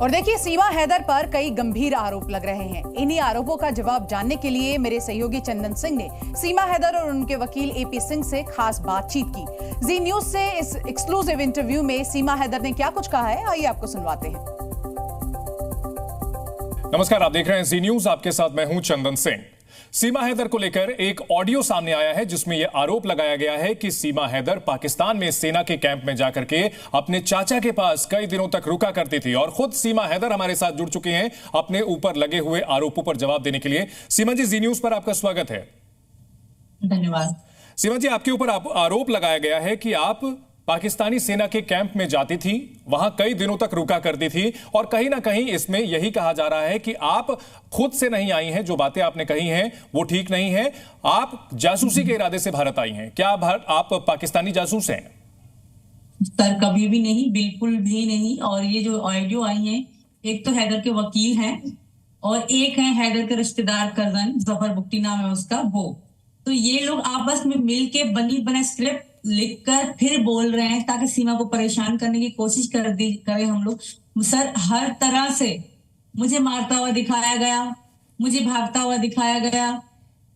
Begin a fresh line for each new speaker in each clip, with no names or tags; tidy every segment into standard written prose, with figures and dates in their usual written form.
और देखिए, सीमा हैदर पर कई गंभीर आरोप लग रहे हैं। इन्हीं आरोपों का जवाब जानने के लिए मेरे सहयोगी चंदन सिंह ने सीमा हैदर और उनके वकील एपी सिंह से खास बातचीत की। जी न्यूज से इस एक्सक्लूसिव इंटरव्यू में सीमा हैदर ने क्या कुछ कहा है, आइए आपको सुनवाते हैं।
नमस्कार, आप देख रहे हैं जी न्यूज, आपके साथ मैं हूं चंदन सिंह। सीमा हैदर को लेकर एक ऑडियो सामने आया है जिसमें यह आरोप लगाया गया है कि सीमा हैदर पाकिस्तान में सेना के कैंप में जाकर के अपने चाचा के पास कई दिनों तक रुका करती थी। और खुद सीमा हैदर हमारे साथ जुड़ चुके हैं अपने ऊपर लगे हुए आरोपों पर जवाब देने के लिए। सीमा जी, जी न्यूज पर आपका स्वागत है।
धन्यवाद।
सीमा जी, आपके ऊपर आरोप लगाया गया है कि आप पाकिस्तानी सेना के कैंप में जाती थी, वहां कई दिनों तक रुका करती थी, और कहीं ना कहीं इसमें यही कहा जा रहा है कि आप खुद से नहीं आई हैं। जो बातें आपने कही हैं वो ठीक नहीं है, आप जासूसी के इरादे से भारत आई हैं। क्या आप पाकिस्तानी जासूस हैं?
सर, कभी भी नहीं, बिल्कुल भी नहीं। और ये जो ऑडियो आई है, एक तो हैदर के वकील हैं और एक है हैदर के रिश्तेदार कजन, जफर बुक्टी नाम है उसका, वो तो ये लोग आपस में मिलके बनी बने स्क्रिप्ट लिखकर फिर बोल रहे हैं ताकि सीमा को परेशान करने की कोशिश करें हम लोग। सर, हर तरह से मुझे मारता हुआ दिखाया गया, मुझे भागता हुआ दिखाया गया,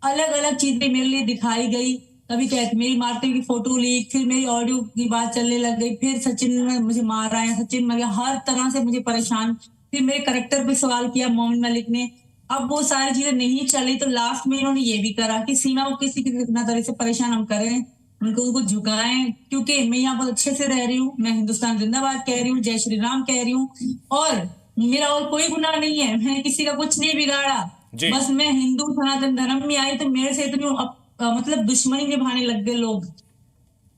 अलग अलग चीजें मेरे लिए दिखाई गई। कभी कहते मेरी मारते की फोटो लीक, फिर मेरी ऑडियो की बात चलने लग गई, फिर सचिन ने मुझे मारा है, सचिन मर गया, हर तरह से मुझे परेशान। फिर मेरे करेक्टर पे सवाल किया मोमिन मलिक ने। अब वो सारी चीजें नहीं चली तो लास्ट में इन्होंने ये भी करा कि सीमा को किसी तरह से परेशान हम करें, उनको झुकाएं, क्योंकि मैं यहाँ बहुत अच्छे से रह रही हूँ, मैं हिंदुस्तान जिंदाबाद कह रही हूँ, जय श्री राम कह रही हूँ, और मेरा और कोई गुनाह नहीं है, मैंने किसी का कुछ नहीं बिगाड़ा। बस मैं हिंदू सनातन धर्म में आई तो मेरे से इतनी मतलब दुश्मनी निभाने लग गए लोग।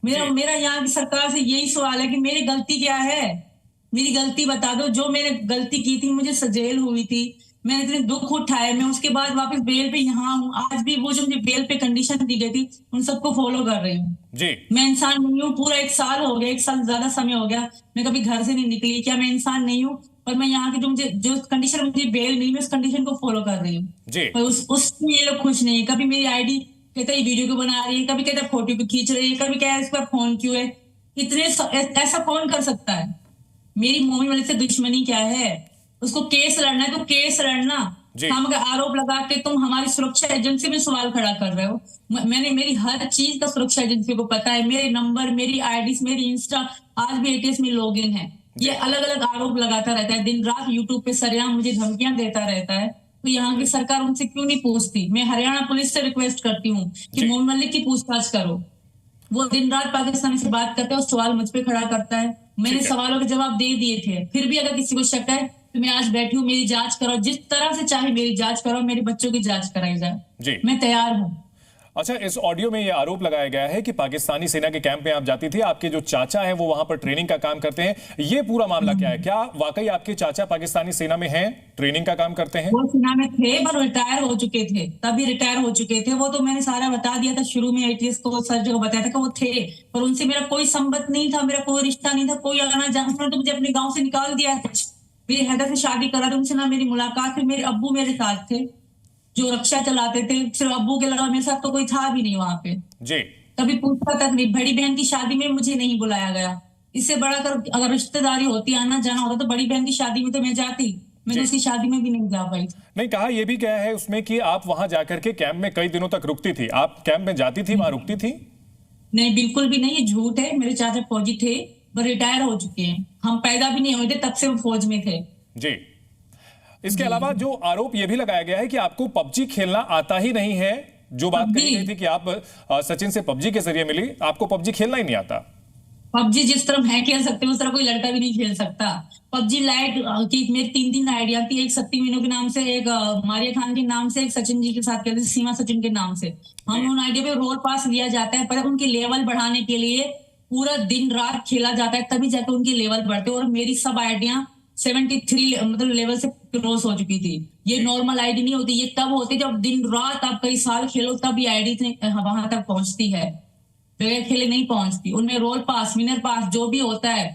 मेरा यहाँ की सरकार से यही सवाल है कि मेरी गलती क्या है, मेरी गलती बता दो। जो मैंने गलती की थी, मुझे सजेल हुई थी, मैंने इतने दुख उठाए, मैं उसके बाद वापस बेल पे यहाँ हूँ। आज भी वो जो मुझे बेल पे कंडीशन दी गई थी उन सबको फॉलो कर रही हूँ। मैं इंसान नहीं हूँ, पूरा 1 साल हो गया, 1 साल ज्यादा समय हो गया, मैं कभी घर से नहीं निकली। क्या मैं इंसान नहीं हूँ? पर मैं यहाँ की जो कंडीशन मुझे बेल मिली, मैं उस कंडीशन को फॉलो कर रही हूँ। पर उसमें ये लोग खुश नहीं है। कभी मेरी आईडी कहता है वीडियो क्यों बना रही है, कभी कहता है फोटो क्यों खींच रही है, कभी कहता है इस पर फोन क्यों है। इतने ऐसा कौन कर सकता है? मेरी मोमिन मलिक से दुश्मनी क्या है? उसको केस लड़ना है तो केस लड़ना। हम अगर आरोप लगा के तुम हमारी सुरक्षा एजेंसी में सवाल खड़ा कर रहे हो। मैंने मेरी हर चीज का सुरक्षा एजेंसी को पता है, मेरे नंबर, मेरी आईडी, मेरी इंस्टा, आज भी एटीएस में लॉगिन है। ये अलग अलग आरोप लगाता रहता है, दिन रात यूट्यूब पे सरेआम मुझे धमकियां देता रहता है। तो यहाँ की सरकार उनसे क्यों नहीं पूछती? मैं हरियाणा पुलिस से रिक्वेस्ट करती हूँ कि मोमिन मलिक की पूछताछ करो। वो दिन रात पाकिस्तानी से बात करता है और सवाल मुझ पे खड़ा करता है। मैंने सवालों के जवाब दे दिए थे, फिर भी अगर किसी को शक है तो मैं आज बैठी हूँ, मेरी जांच करो, जिस तरह से चाहे मेरी जांच करो, मेरे बच्चों की जांच कराई जाए, मैं तैयार हूँ।
अच्छा, इस ऑडियो में ये आरोप लगाया गया है कि पाकिस्तानी सेना के कैंप में आप जाती थी, आपके जो चाचा हैं वो वहां पर ट्रेनिंग का काम करते हैं। ये पूरा मामला क्या है? क्या वाकई आपके चाचा पाकिस्तानी सेना में हैं, ट्रेनिंग का काम करते हैं?
वो सेना में थे पर रिटायर हो चुके थे, तभी रिटायर हो चुके थे वो। तो मैंने सारा बता दिया था शुरू में, एटीएस को सर जगह बताया था कि वो थे, पर उनसे मेरा कोई संबंध नहीं था, मेरा कोई रिश्ता नहीं था, कोई आना जाना। तो मुझे अपने गाँव से निकाल दिया था, मेरी हैदर से शादी करा था, उनसे ना मेरी मुलाकात थी। मेरे अब्बू मेरे साथ थे जो रक्षा चलाते थे, सिर्फ अब्बू के अलावा मेरे साथ तो कोई था भी नहीं वहां पे। कभी पूछा तक नहीं। बड़ी बहन की शादी में मुझे नहीं बुलाया गया। इससे बड़ा अगर रिश्तेदारी होती, आना जाना होता, तो बड़ी बहन की शादी में तो मैं जाती, मैं उसकी शादी में भी नहीं जा पाई।
नहीं, कहा यह भी क्या है उसमें कि आप वहां जाकर के कैंप में कई दिनों तक रुकती थी। आप कैंप में जाती थी, वहां रुकती थी?
नहीं, बिल्कुल भी नहीं, ये झूठ है। मेरे चाचा फौजी थे, वो रिटायर हो चुके हैं, हम पैदा भी नहीं हुए थे तब से वो फौज में थे।
इसके अलावा जो आरोप यह भी लगाया गया है कि आपको पबजी खेलना आता ही नहीं है। जो बात कही गई थी कि आप सचिन से पबजी के जरिए मिली, आपको पबजी खेलना ही नहीं आता।
पबजी जिस तरह मैं खेल सकते हैं उस तरह कोई लड़का भी नहीं खेल सकता। पबजी लाइट की मेरी 3 आइडिया थी, एक शक्ति मीनू के नाम से, एक मारिया खान के नाम से, एक सचिन जी के साथ खेलते, सीमा सचिन के नाम से। हम उन आइडिया पे रोल पास लिया जाता है, पर उनके लेवल बढ़ाने के लिए पूरा दिन रात खेला जाता है, तभी जाकर उनके लेवल बढ़ते। और मेरी सब आइडिया 73 मतलब लेवल से क्रॉस हो चुकी थी। ये नॉर्मल आईडी नहीं होती, ये तब होती जब दिन रात आप कई साल खेलो, तब ये आईडी वहां तक पहुंचती है, बगैर खेले नहीं पहुंचती। उनमें रोल पास, विनर पास जो भी होता है,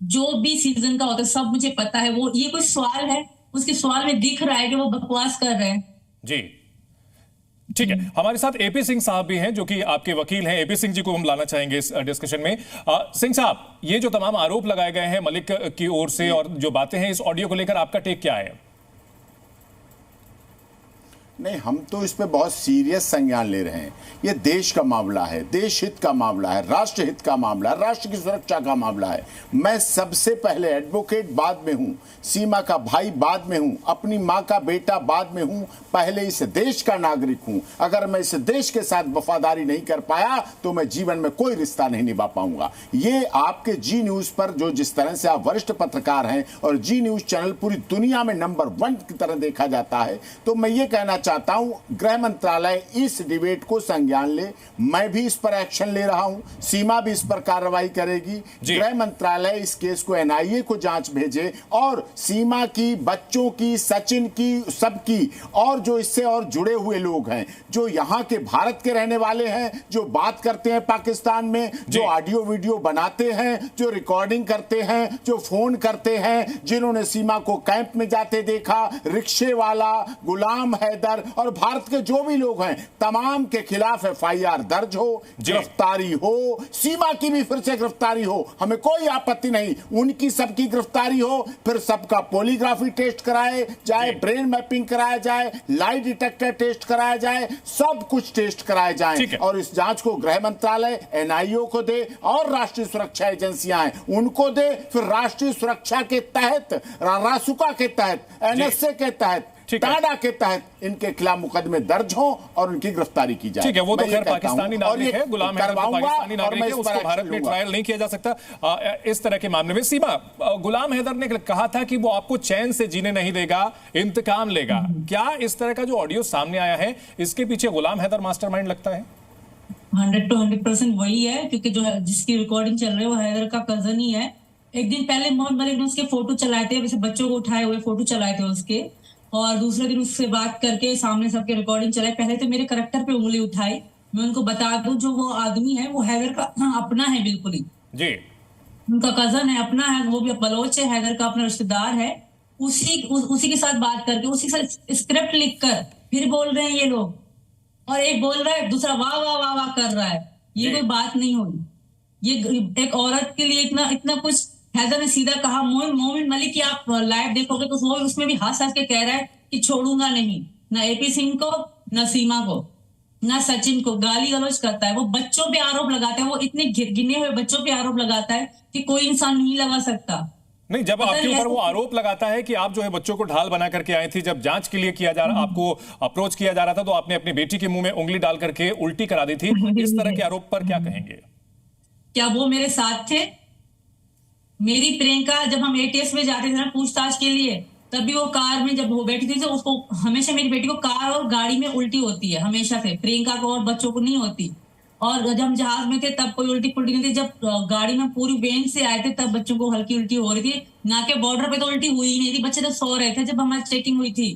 जो भी सीजन का होता है, सब मुझे पता है। वो ये कोई सवाल है, उसके सवाल में दिख रहा है कि वो बकवास कर रहे हैं।
ठीक है, हमारे साथ एपी सिंह साहब भी हैं जो कि आपके वकील हैं। एपी सिंह जी को हम लाना चाहेंगे इस डिस्कशन में। सिंह साहब, ये जो तमाम आरोप लगाए गए हैं मलिक की ओर से और जो बातें हैं इस ऑडियो को लेकर आपका टेक क्या है?
नहीं, हम तो इस पे बहुत सीरियस संज्ञान ले रहे हैं। ये देश का मामला है, देश हित का मामला है, राष्ट्र हित का मामला है, राष्ट्र की सुरक्षा का मामला है। मैं सबसे पहले एडवोकेट बाद में हूं, सीमा का भाई बाद में हूं, अपनी मां का बेटा बाद में हूं, पहले इस देश का नागरिक हूं। अगर मैं इस देश के साथ वफादारी नहीं कर पाया तो मैं जीवन में कोई रिश्ता नहीं निभा पाऊंगा। ये आपके जी न्यूज पर जो जिस तरह से आप वरिष्ठ पत्रकार हैं और जी न्यूज चैनल पूरी दुनिया में नंबर 1 की तरह देखा जाता है, तो मैं ये कहना चाहता हूं गृह मंत्रालय इस डिबेट को संज्ञान ले। मैं भी इस पर एक्शन ले रहा हूं, सीमा भी इस पर कार्रवाई करेगी। गृह मंत्रालय इस केस को एनआईए को जांच भेजे और सीमा की, बच्चों की, सचिन की, सबकी, और जो इससे और जुड़े हुए लोग हैं, जो यहां के भारत के रहने वाले हैं, जो बात करते हैं पाकिस्तान में, जो ऑडियो वीडियो बनाते हैं, जो रिकॉर्डिंग करते हैं, जो फोन करते हैं, जिन्होंने सीमा को कैंप में जाते देखा, रिक्शे वाला, गुलाम हैदर और भारत के जो भी लोग हैं, तमाम के खिलाफ एफआईआर दर्ज हो, गिरफ्तारी हो, सीमा की भी फिर से गिरफ्तारी हो, हमें कोई आपत्ति नहीं। उनकी सबकी गिरफ्तारी हो, फिर सबका पॉलीग्राफी टेस्ट कराए जाए, ब्रेन मैपिंग कराया जाए, लाई डिटेक्टर टेस्ट कराया जाए, सब कुछ टेस्ट कराए जाए और इस जांच को गृह मंत्रालय एनआईओ को दे और राष्ट्रीय सुरक्षा एजेंसियां हैं उनको दे। फिर राष्ट्रीय सुरक्षा के तहत, रासुका के तहत, एनएसए के तहत, टाडा के तहत इनके खिलाफ मुकदमे दर्ज हों और उनकी गिरफ्तारी की जाए।
ठीक है, वो तो खैर पाकिस्तानी नागरिक है, गुलाम हैदर पाकिस्तानी नागरिक है, उसको भारत में ट्रायल नहीं किया जा सकता इस तरह के मामले में। सीमा, गुलाम हैदर ने कहा था कि वो आपको चैन से जीने नहीं देगा, इंतकाम लेगा। क्या इस तरह का जो ऑडियो सामने आया है इसके पीछे गुलाम हैदर मास्टरमाइंड लगता है?
100% वही है, क्योंकि जो जिसकी रिकॉर्डिंग चल रही है वो हैदर का कजन ही है। एक दिन पहले मोहम्मद मलिक ने उसके फोटो चलाए थे, वैसे बच्चों को उठाए हुए फोटो चलाए थे उसके, और दूसरे दिन उससे बात करके सामने सबके रिकॉर्डिंग चलाई। पहले तो मेरे करैक्टर पे उंगली उठाई। मैं उनको बता दूं, जो वो आदमी है वो हैदर का अपना है, बिल्कुल ही
जी,
उनका कजन है, अपना है, वो भी बलोच है, हैदर का अपना रिश्तेदार है। उसी के साथ बात करके, उसी के साथ स्क्रिप्ट लिखकर फिर बोल रहे हैं ये लोग, और एक बोल रहा है, दूसरा वाह वाह वाह वाह कर रहा है। ये कोई बात नहीं होगी। ये एक औरत के लिए इतना कुछ। हैदर ने सीधा कहा, मोमिन मलिक की आप लाइव देखोगे तो वो उसमें भी हंस के कह रहा है कि छोड़ूंगा नहीं, ना एपी सिंह को, ना सीमा को, ना सचिन को। गाली गलौज करता है, वो बच्चों पे आरोप लगाता है, वो इतने गिने हुए बच्चों पे आरोप लगाता है कि कोई इंसान नहीं लगा सकता।
नहीं, जब आपके ऊपर वो आरोप लगाता है कि आप जो है बच्चों को ढाल बना करके आई थी, जब जांच के लिए किया जा रहा, आपको अप्रोच किया जा रहा था, तो आपने अपनी बेटी के मुंह में उंगली डाल करके उल्टी करा दी थी। इस तरह के आरोप पर क्या कहेंगे?
क्या वो मेरे साथ थे? मेरी प्रियंका, जब हम एटीएस में जाते थे ना पूछताछ के लिए, तभी वो कार में जब वो बैठी थी तो उसको हमेशा, मेरी बेटी को कार और गाड़ी में उल्टी होती है हमेशा से, प्रियंका को और बच्चों को नहीं होती। और जब हम जहाज में थे तब कोई उल्टी पुल्टी नहीं थी। जब गाड़ी में पूरी वेन से आए थे तब बच्चों को हल्की उल्टी हो रही थी। ना के बॉर्डर पे तो उल्टी हुई ही नहीं थी, बच्चे तो सो रहे थे जब हमारी चेकिंग हुई थी।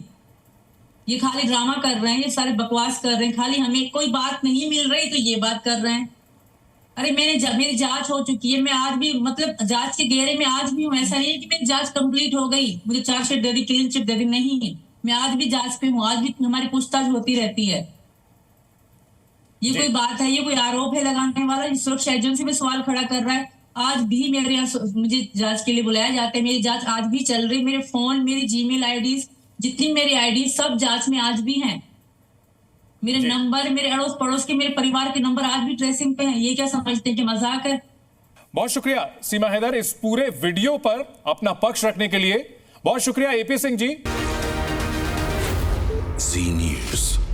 ये खाली ड्रामा कर रहे हैं, ये सारे बकवास कर रहे हैं, खाली हमें कोई बात नहीं मिल रही तो ये बात कर रहे हैं। अरे मेरी जांच हो चुकी है, मैं आज भी मतलब जांच के घेरे में आज भी हूँ। ऐसा नहीं है कि मेरी जांच कंप्लीट हो गई, मुझे चार्जशीट दे दी, क्लीन चिट दे दी, नहीं, मैं आज भी जांच पे हूँ, आज भी हमारी पूछताछ होती रहती है। ये कोई बात है? ये कोई आरोप है लगाने वाला? सुरक्षा एजेंसी में सवाल खड़ा कर रहा है। आज भी मेरे यहाँ मुझे जांच के लिए बुलाया जाता है, मेरी जांच आज भी चल रही। मेरे फोन, मेरी जीमेल आईडी, जितनी मेरी आईडी सब जांच में आज भी हैं। मेरे नंबर, मेरे अड़ोस पड़ोस के, मेरे परिवार के नंबर आज भी ट्रेसिंग पे हैं। ये क्या समझते हैं कि मजाक है?
बहुत शुक्रिया सीमा हैदर इस पूरे वीडियो पर अपना पक्ष रखने के लिए। बहुत शुक्रिया एपी सिंह जी।
जी न्यूज़।